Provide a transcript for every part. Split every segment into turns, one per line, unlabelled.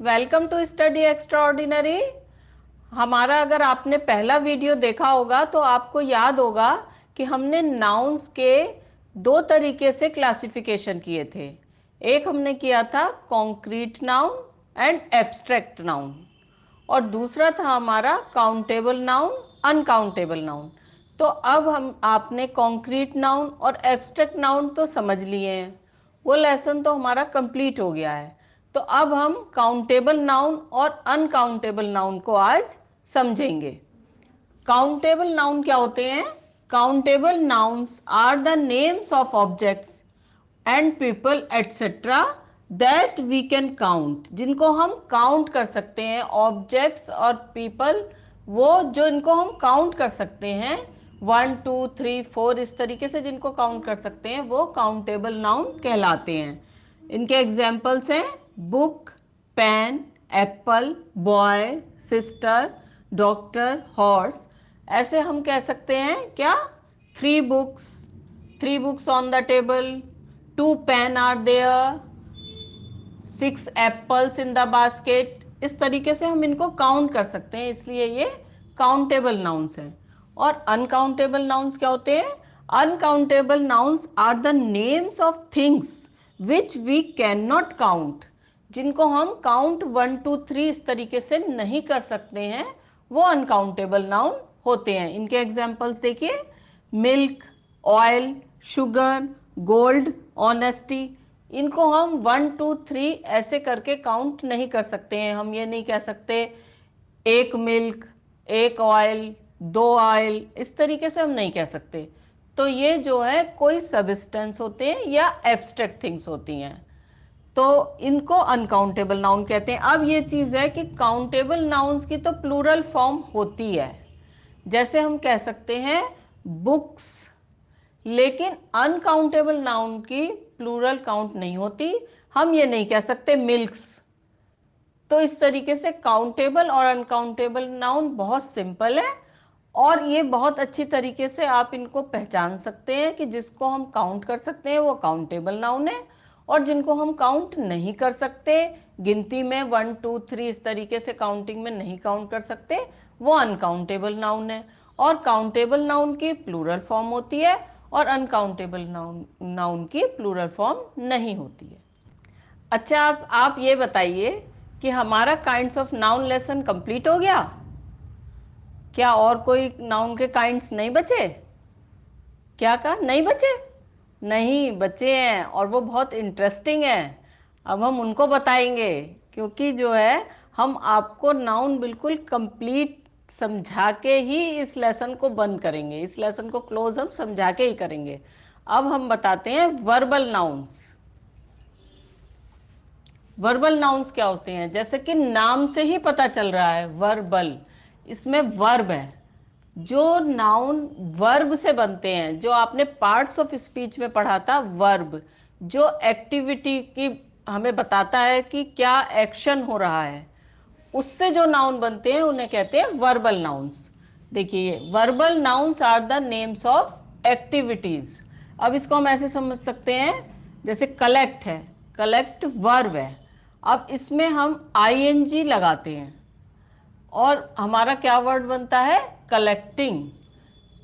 Welcome to study extraordinary. हमारा अगर आपने पहला वीडियो देखा होगा तो आपको याद होगा कि हमने नाउन्स के दो तरीके से क्लासिफिकेशन किए थे। एक हमने किया था concrete noun and abstract noun, और दूसरा था हमारा काउंटेबल नाउन, अनकाउंटेबल नाउन। तो अब हम आपने कॉन्क्रीट नाउन और एब्स्ट्रैक्ट नाउन तो समझ लिए हैं, वो लेसन तो हमारा कंप्लीट हो गया है। तो अब हम काउंटेबल नाउन और अनकाउंटेबल नाउन को आज समझेंगे। काउंटेबल नाउन क्या होते हैं? Countable nouns are the names of objects and people etcetera that we can count, जिनको हम काउंट कर सकते हैं। ऑब्जेक्ट्स और पीपल, वो जो इनको हम काउंट कर सकते हैं, 1 2 3 4 इस तरीके से जिनको काउंट कर सकते हैं, वो काउंटेबल नाउन कहलाते हैं। इनके एग्जाम्पल्स हैं book, pen, apple, boy, sister, doctor, horse. ऐसे हम कह सकते हैं क्या? 3 books, 3 books on the table, 2 pen are there, 6 apples in the basket. इस तरीके से हम इनको काउंट कर सकते हैं, इसलिए ये काउंटेबल नाउन्स हैं। और अनकाउंटेबल नाउन्स क्या होते हैं? Uncountable nouns are the names of things which we can not count, जिनको हम काउंट 1 2 3 इस तरीके से नहीं कर सकते हैं, वो अनकाउंटेबल नाउन होते हैं। इनके एग्जाम्पल्स देखिए, milk, oil, sugar, gold, honesty. इनको हम 1 2 3 ऐसे करके काउंट नहीं कर सकते हैं। हम ये नहीं कह सकते एक मिल्क, एक ऑयल, 2 ऑयल, इस तरीके से हम नहीं कह सकते। तो ये जो है कोई सब्सटेंस होते हैं या एब्स्ट्रैक्ट थिंग्स होती हैं, तो इनको अनकाउंटेबल नाउन कहते हैं। अब ये चीज़ है कि काउंटेबल नाउन्स की तो प्लूरल फॉर्म होती है, जैसे हम कह सकते हैं बुक्स, लेकिन अनकाउंटेबल नाउन की प्लूरल काउंट नहीं होती। हम ये नहीं कह सकते मिल्क्स। तो इस तरीके से काउंटेबल और अनकाउंटेबल नाउन बहुत सिंपल है, और ये बहुत अच्छी तरीके से आप इनको पहचान सकते हैं कि जिसको हम काउंट कर सकते हैं वो काउंटेबल नाउन है, और जिनको हम काउंट नहीं कर सकते, गिनती में 1 2 3 इस तरीके से काउंटिंग में नहीं काउंट कर सकते, वो अनकाउंटेबल नाउन है। और काउंटेबल नाउन की प्लूरल फॉर्म होती है, और अनकाउंटेबल नाउन की प्लूरल फॉर्म नहीं होती है। अच्छा, आप ये बताइए कि हमारा kinds of noun lesson complete हो गया? क्या और कोई नाउन के काइंड्स नहीं बचे? क्या कहा, नहीं बचे? नहीं बचे हैं, और वो बहुत इंटरेस्टिंग है। अब हम उनको बताएंगे, क्योंकि जो है हम आपको नाउन बिल्कुल कंप्लीट समझा के ही इस लेसन को बंद करेंगे। इस लेसन को क्लोज हम समझा के ही करेंगे। अब हम बताते हैं वर्बल नाउन्स। वर्बल नाउन्स क्या होते हैं? जैसे कि नाम से ही पता चल रहा है, वर्बल, इसमें वर्ब है। जो नाउन वर्ब से बनते हैं, जो आपने पार्ट्स ऑफ स्पीच में पढ़ा था, वर्ब, जो एक्टिविटी की हमें बताता है कि क्या एक्शन हो रहा है, उससे जो नाउन बनते हैं उन्हें कहते हैं वर्बल नाउन्स। देखिए, verbal nouns are the names of activities. अब इसको हम ऐसे समझ सकते हैं, जैसे कलेक्ट है, कलेक्ट वर्ब है। अब इसमें हम आईएनजी लगाते हैं, और हमारा क्या वर्ड बनता है? कलेक्टिंग।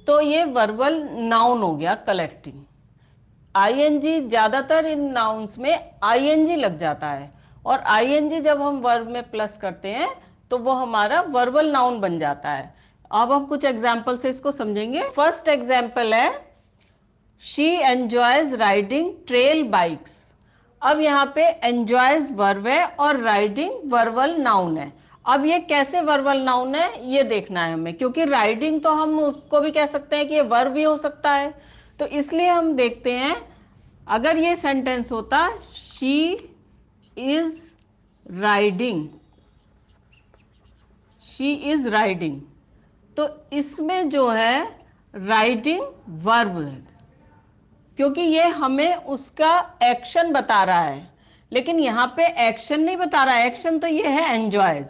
तो ये वर्बल नाउन हो गया, कलेक्टिंग। आईएनजी, ज्यादातर इन नाउन्स में आईएनजी लग जाता है, और आईएनजी जब हम वर्ब में प्लस करते हैं तो वो हमारा वर्बल नाउन बन जाता है। अब हम कुछ एग्जाम्पल से इसको समझेंगे। फर्स्ट एग्जाम्पल है, she enjoys riding trail bikes. अब यहाँ पे एंजॉयज वर्ब है और राइडिंग वर्बल नाउन है। अब ये कैसे वर्बल नाउन है ये देखना है हमें, क्योंकि राइडिंग तो हम उसको भी कह सकते हैं कि ये वर्ब भी हो सकता है। तो इसलिए हम देखते हैं, अगर ये सेंटेंस होता she is riding, she is riding, तो इसमें जो है राइडिंग वर्ब है, क्योंकि ये हमें उसका एक्शन बता रहा है। लेकिन यहाँ पे एक्शन नहीं बता रहा है, एक्शन तो ये है एंजॉयज,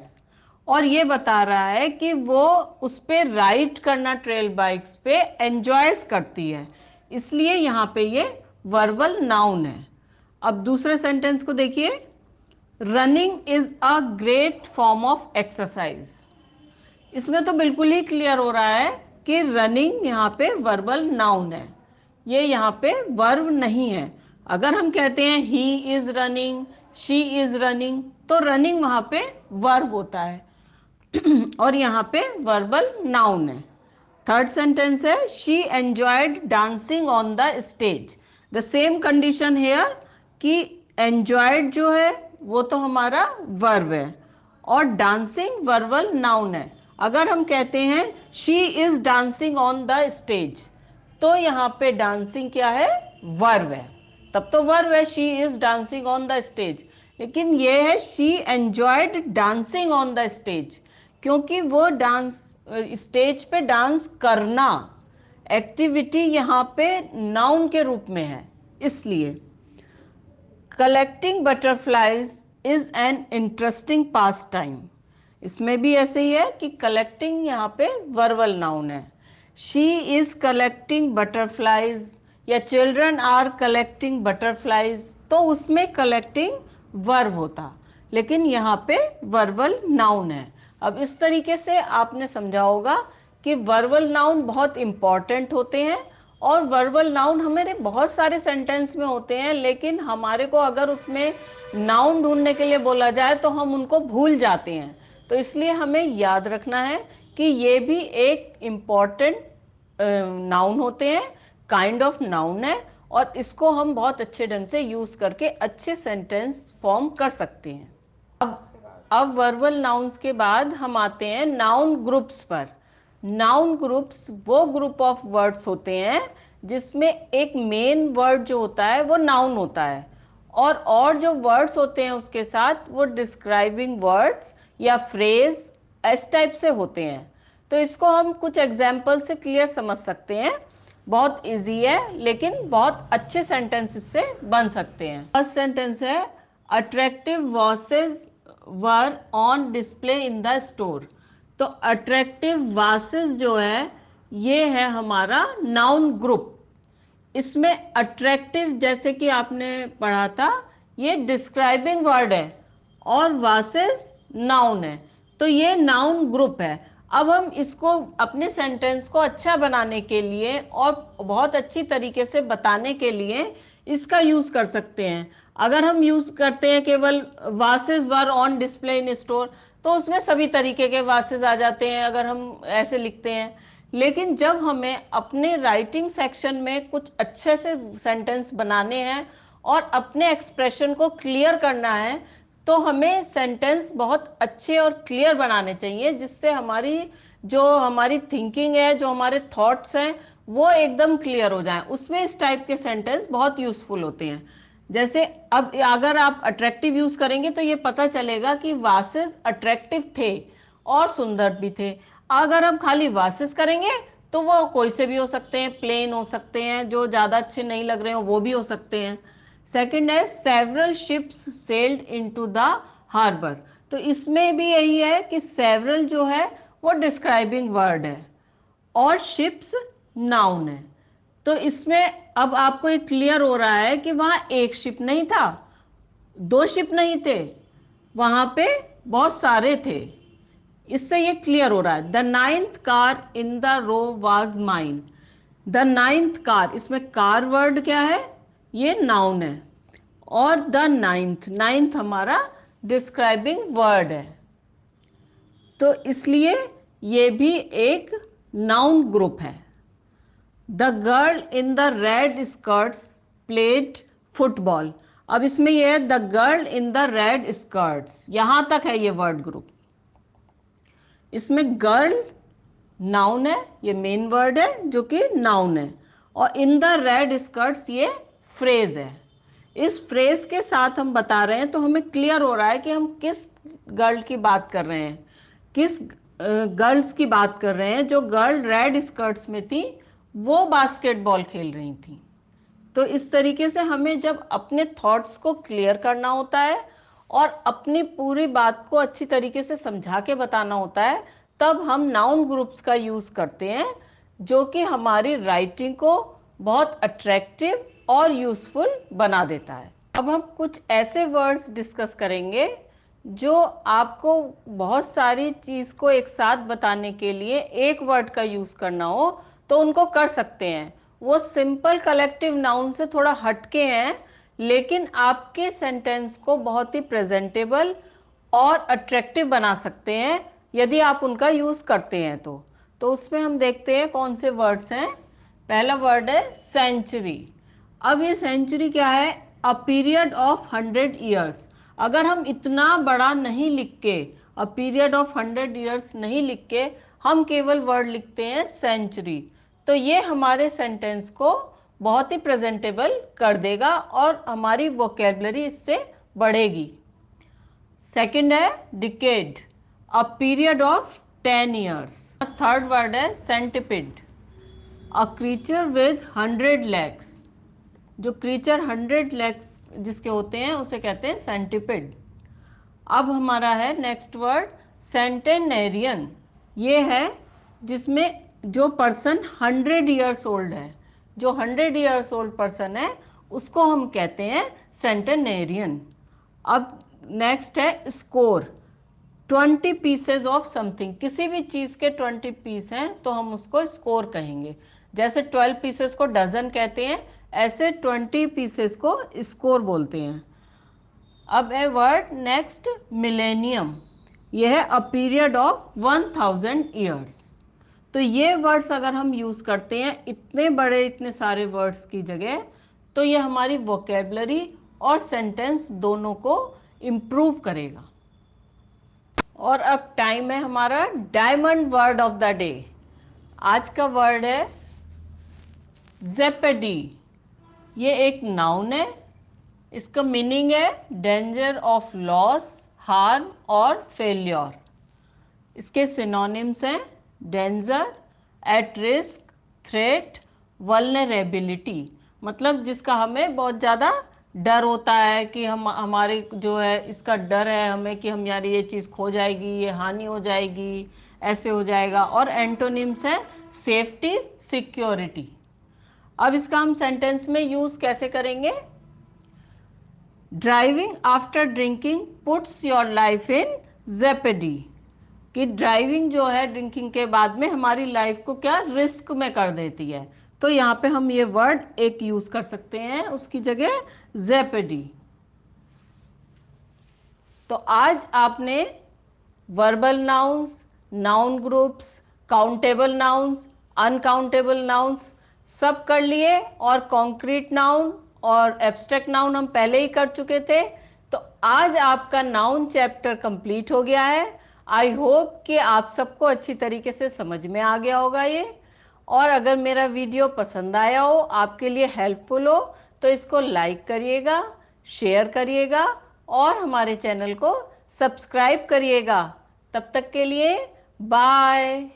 और ये बता रहा है कि वो उस पे राइड करना, ट्रेल बाइक्स पे एंजॉयज करती है, इसलिए यहाँ पे ये वर्बल नाउन है। अब दूसरे सेंटेंस को देखिए, running is a great form of exercise. इसमें तो बिल्कुल ही क्लियर हो रहा है कि रनिंग यहाँ पे वर्बल नाउन है, ये यहाँ पे वर्ब नहीं है। अगर हम कहते हैं he is running, she is running, तो रनिंग वहाँ पे वर्ब होता है और यहाँ पे वर्बल नाउन है। थर्ड सेंटेंस है she enjoyed dancing on the stage. The same condition here कि एंजॉयड जो है वो तो हमारा वर्ब है और डांसिंग वर्बल नाउन है। अगर हम कहते हैं she is dancing on the stage, तो यहाँ पे डांसिंग क्या है, वर्ब है, तब तो वर्ब है she is dancing on the stage. लेकिन ये है she enjoyed dancing on the stage, क्योंकि वो डांस, स्टेज पे डांस करना एक्टिविटी यहाँ पे नाउन के रूप में है, इसलिए। Collecting butterflies is an interesting pass time. इसमें भी ऐसे ही है कि कलेक्टिंग यहाँ पे वर्बल नाउन है। शी इज कलेक्टिंग बटरफ्लाइज या चिल्ड्रन आर कलेक्टिंग बटरफ्लाइज, तो उसमें कलेक्टिंग वर्ब होता, लेकिन यहाँ पे वर्बल नाउन है। अब इस तरीके से आपने समझा होगा कि वर्बल नाउन बहुत इंपॉर्टेंट होते हैं और वर्बल नाउन हमारे बहुत सारे सेंटेंस में होते हैं, लेकिन हमारे को अगर उसमें नाउन ढूंढने के लिए बोला जाए तो हम उनको भूल जाते हैं। तो इसलिए हमें याद रखना है कि ये भी एक इम्पॉर्टेंट नाउन होते हैं, काइंड ऑफ नाउन है, और इसको हम बहुत अच्छे ढंग से यूज करके अच्छे सेंटेंस फॉर्म कर सकते हैं। अब वर्बल नाउन्स के बाद हम आते हैं नाउन ग्रुप्स पर। नाउन ग्रुप्स वो ग्रुप ऑफ वर्ड्स होते हैं जिसमें एक मेन वर्ड जो होता है वो नाउन होता है, और जो वर्ड्स होते हैं उसके साथ वो डिस्क्राइबिंग वर्ड्स या फ्रेज इस टाइप से होते हैं। तो इसको हम कुछ एग्जाम्पल से क्लियर समझ सकते हैं। बहुत इजी है, लेकिन बहुत अच्छे सेंटेंसेस से बन सकते हैं। फर्स्ट सेंटेंस है attractive vases were on display in the store. तो अट्रैक्टिव वासेस जो है ये है हमारा नाउन ग्रुप। इसमें अट्रैक्टिव जैसे कि आपने पढ़ा था ये डिस्क्राइबिंग वर्ड है और वासेस नाउन है, तो ये नाउन ग्रुप है। अब हम इसको अपने सेंटेंस को अच्छा बनाने के लिए और बहुत अच्छी तरीके से बताने के लिए इसका यूज कर सकते हैं। अगर हम यूज करते हैं केवल vases were on display in store, तो उसमें सभी तरीके के वासेस आ जाते हैं अगर हम ऐसे लिखते हैं। लेकिन जब हमें अपने राइटिंग सेक्शन में कुछ अच्छे से सेंटेंस बनाने हैं और अपने एक्सप्रेशन को क्लियर करना है, तो हमें सेंटेंस बहुत अच्छे और क्लियर बनाने चाहिए, जिससे हमारी थिंकिंग है, जो हमारे थॉट्स हैं, वो एकदम क्लियर हो जाएं। उसमें इस टाइप के सेंटेंस बहुत यूजफुल होते हैं। जैसे अब अगर आप अट्रैक्टिव यूज करेंगे तो ये पता चलेगा कि वासेस अट्रैक्टिव थे और सुंदर भी थे। अगर हम खाली वासेस करेंगे तो वो कोई से भी हो सकते हैं, प्लेन हो सकते हैं, जो ज़्यादा अच्छे नहीं लग रहे हो वो भी हो सकते हैं। सेकंड है several ships sailed into the harbour. तो इसमें भी यही है कि सेवरल जो है वो डिस्क्राइबिंग वर्ड है और शिप्स नाउन है। तो इसमें अब आपको ये क्लियर हो रहा है कि वहां एक शिप नहीं था, दो शिप नहीं थे, वहां पे बहुत सारे थे। इससे ये क्लियर हो रहा है। The ninth car in the row was mine. The ninth car, इसमें कार वर्ड क्या है, ये नाउन है, और द नाइन्थ, नाइन्थ हमारा डिस्क्राइबिंग वर्ड है, तो इसलिए ये भी एक नाउन ग्रुप है। The girl in the red skirts played football. अब इसमें यह है the girl in the red skirts, यहां तक है ये वर्ड ग्रुप। इसमें गर्ल नाउन है, ये मेन वर्ड है जो कि नाउन है, और इन द रेड स्कर्ट्स ये फ्रेज है। इस फ्रेज के साथ हम बता रहे हैं तो हमें क्लियर हो रहा है कि हम किस गर्ल की बात कर रहे हैं, किस गर्ल्स की बात कर रहे हैं। जो गर्ल रेड स्कर्ट्स में थी वो बास्केटबॉल खेल रही थी। तो इस तरीके से हमें जब अपने थॉट्स को क्लियर करना होता है और अपनी पूरी बात को अच्छी तरीके से समझा के बताना होता है, तब हम नाउन ग्रुप्स का यूज करते हैं, जो कि हमारी राइटिंग को बहुत अट्रैक्टिव और यूजफुल बना देता है। अब हम कुछ ऐसे वर्ड्स डिस्कस करेंगे जो आपको बहुत सारी चीज़ को एक साथ बताने के लिए एक वर्ड का यूज़ करना हो तो उनको कर सकते हैं। वो सिंपल कलेक्टिव नाउन से थोड़ा हटके हैं, लेकिन आपके सेंटेंस को बहुत ही प्रेजेंटेबल और अट्रैक्टिव बना सकते हैं यदि आप उनका यूज़ करते हैं तो उसमें हम देखते हैं कौन से वर्ड्स हैं। पहला वर्ड है सेंचुरी। अब ये सेंचुरी क्या है? अ पीरियड ऑफ 100 ईयर्स। अगर हम इतना बड़ा नहीं लिख के, अ पीरियड ऑफ 100 ईयर्स नहीं लिख के हम केवल वर्ड लिखते हैं सेंचुरी, तो ये हमारे सेंटेंस को बहुत ही प्रेजेंटेबल कर देगा और हमारी वोकेबलरी इससे बढ़ेगी। सेकंड है decade, a period of 10 years. Third word है centipede, a creature with 100 legs. जो क्रीचर 100 लेग्स जिसके होते हैं उसे कहते हैं सेंटिपिड। अब हमारा है नेक्स्ट वर्ड सेंटेनेरियन। ये है जिसमें जो पर्सन 100 ईयर्स ओल्ड है, जो 100 ईयर्स ओल्ड पर्सन है उसको हम कहते हैं सेंटेनेरियन। अब नेक्स्ट है स्कोर, 20 पीसेज ऑफ समथिंग। किसी भी चीज़ के 20 पीस हैं तो हम उसको स्कोर कहेंगे। जैसे 12 पीसेस को डजन कहते हैं, ऐसे 20 पीसेस को स्कोर बोलते हैं। अब है वर्ड नेक्स्ट मिलेनियम। यह है अ पीरियड ऑफ 1000 ईयर्स। तो ये वर्ड्स अगर हम यूज़ करते हैं इतने बड़े इतने सारे वर्ड्स की जगह, तो ये हमारी वोकेबलरी और सेंटेंस दोनों को इम्प्रूव करेगा। और अब टाइम है हमारा diamond word of the day. आज का वर्ड है जेपेडी। ये एक नाउन है। इसका मीनिंग है डेंजर ऑफ लॉस, हार्म और फेल्योर। इसके सिनोनिम्स हैं danger, at risk, threat, vulnerability. मतलब जिसका हमें बहुत ज़्यादा डर होता है कि हम हमारे जो है इसका डर है हमें कि हम यार ये चीज़ खो जाएगी, ये हानि हो जाएगी, ऐसे हो जाएगा। और एंटोनिम्स है सेफ्टी, सिक्योरिटी। अब इसका हम सेंटेंस में यूज़ कैसे करेंगे? Driving after drinking puts your life in jeopardy. कि ड्राइविंग जो है ड्रिंकिंग के बाद में हमारी लाइफ को क्या रिस्क में कर देती है। तो यहाँ पे हम ये वर्ड एक यूज कर सकते हैं उसकी जगह जेपेडी। तो आज आपने verbal nouns, noun groups, countable nouns, uncountable nouns सब कर लिए, और कॉन्क्रीट नाउन और एब्स्ट्रैक्ट नाउन हम पहले ही कर चुके थे। तो आज आपका नाउन चैप्टर कंप्लीट हो गया है। आई होप कि आप सबको अच्छी तरीके से समझ में आ गया होगा ये। और अगर मेरा वीडियो पसंद आया हो, आपके लिए हेल्पफुल हो, तो इसको लाइक करिएगा, शेयर करिएगा और हमारे चैनल को सब्सक्राइब करिएगा। तब तक के लिए बाय।